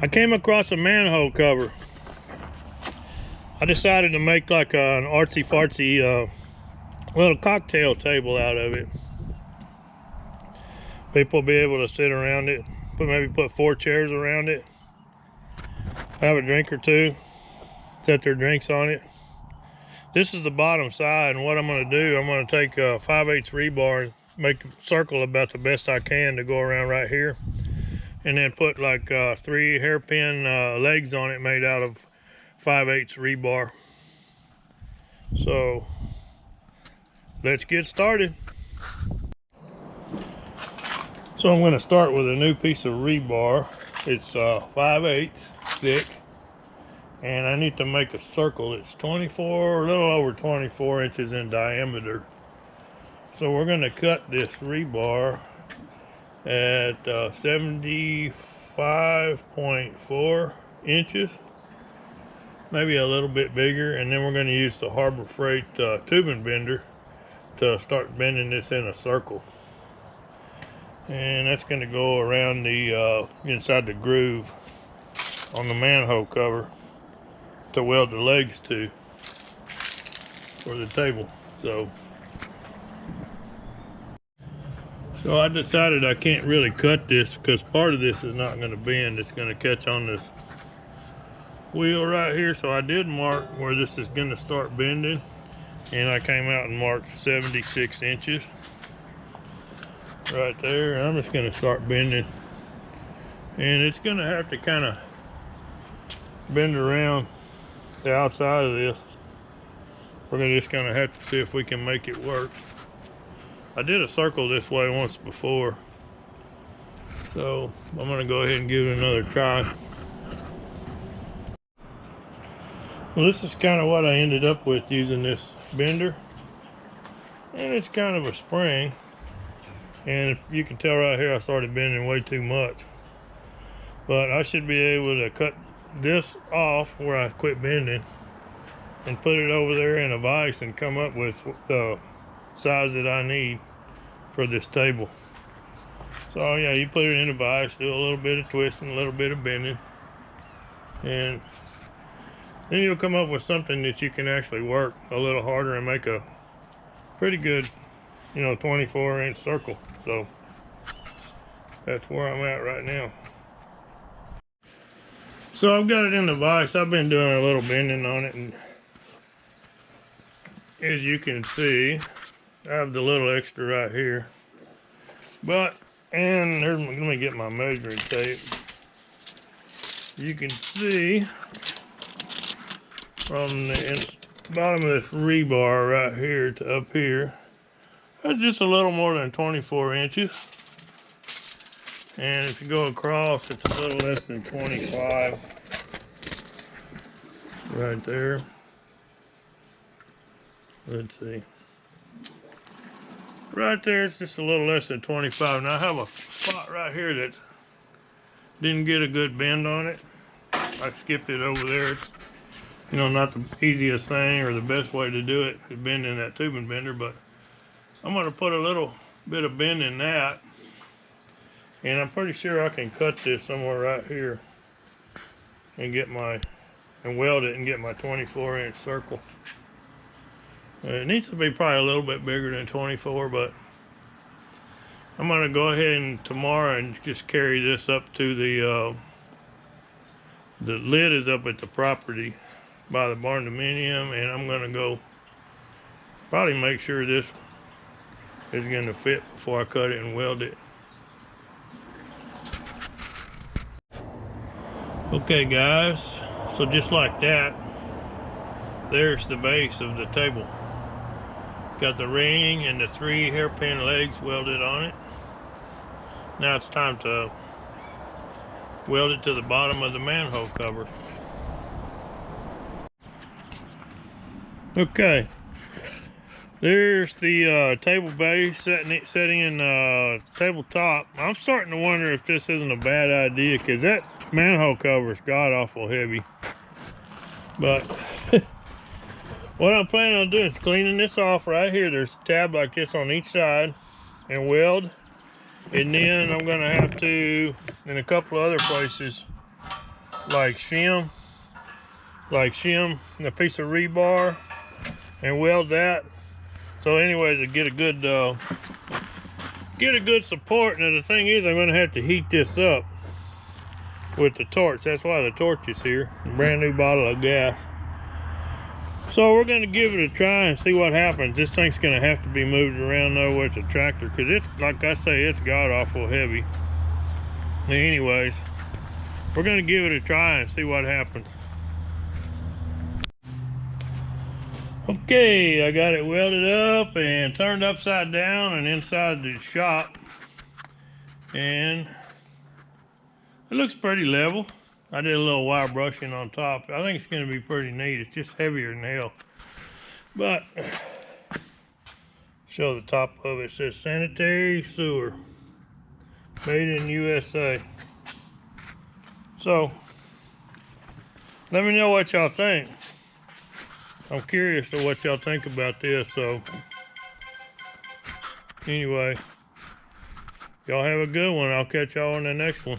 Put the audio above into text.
I came across a manhole cover. I decided to make like an artsy-fartsy little cocktail table out of it. People will be able to sit around it, maybe put 4 chairs around it, have a drink or two, set their drinks on it. This is the bottom side, and what I'm going to do, I'm going to take a 5/8 rebar and make a circle about the best I can to go around right here, and then put like 3 hairpin legs on it made out of 5/8 rebar. So let's get started. So I'm going to start with a new piece of rebar. It's 5/8 thick, and I need to make a circle. It's 24, a little over 24 inches in diameter. So we're going to cut this rebar at 75.4 inches, maybe a little bit bigger, and then we're going to use the Harbor Freight tubing bender to start bending this in a circle. And that's going to go around the inside the groove on the manhole cover to weld the legs to for the table. So I decided I can't really cut this because part of this is not going to bend. It's going to catch on this wheel right here. So I did mark where this is going to start bending, and I came out and marked 76 inches right there. And I'm just going to start bending, and it's going to have to kind of bend around the outside of this. We're just going to have to see if we can make it work. I did a circle this way once before, so I'm going to go ahead and give it another try. Well, this is kind of what I ended up with using this bender, and it's kind of a spring, and if you can tell right here I started bending way too much, but I should be able to cut this off where I quit bending and put it over there in a vise and come up with the size that I need for this table. So yeah, you put it in a vise, do a little bit of twisting, a little bit of bending, and then you'll come up with something that you can actually work a little harder and make a pretty good, 24-inch circle. So that's where I'm at right now. So I've got it in the vise. I've been doing a little bending on it, and as you can see, I have the little extra right here. And let me get my measuring tape. You can see from the bottom of this rebar right here to up here, that's just a little more than 24 inches. And if you go across, it's a little less than 25 right there. Let's see. Right there, it's just a little less than 25. Now I have a spot right here that didn't get a good bend on it. I skipped it over there. It's, not the easiest thing or the best way to do it is bending that tubing bender, but I'm going to put a little bit of bend in that, and I'm pretty sure I can cut this somewhere right here and weld it and get my 24-inch circle. It needs to be probably a little bit bigger than 24, but I'm going to go ahead and tomorrow and just carry this up to the lid is up at the property by the bardominium, and I'm going to go probably make sure this is going to fit before I cut it and weld it. Okay guys, so just like that, there's the base of the table. Got the ring and the 3 hairpin legs welded on it. Now it's time to weld it to the bottom of the manhole cover. Okay, there's the table base setting in the tabletop. I'm starting to wonder if this isn't a bad idea, because that manhole cover is god awful heavy. But what I'm planning on doing is cleaning this off right here. There's a tab like this on each side, and weld. And then I'm going to have to, in a couple of other places, like shim a piece of rebar and weld that. So anyways, to get a good support. Now the thing is, I'm going to have to heat this up with the torch. That's why the torch is here. A brand new bottle of gas. So we're going to give it a try and see what happens. This thing's going to have to be moved around though with the tractor, because it's, like I say, it's god awful heavy. Anyways, we're going to give it a try and see what happens. Okay, I got it welded up and turned upside down and inside the shop, and it looks pretty level. I did a little wire brushing on top. I think it's going to be pretty neat. It's just heavier than hell. But show the top of it. It says sanitary sewer, made in USA. So let me know what y'all think. I'm curious to what y'all think about this. So anyway, y'all have a good one. I'll catch y'all on the next one.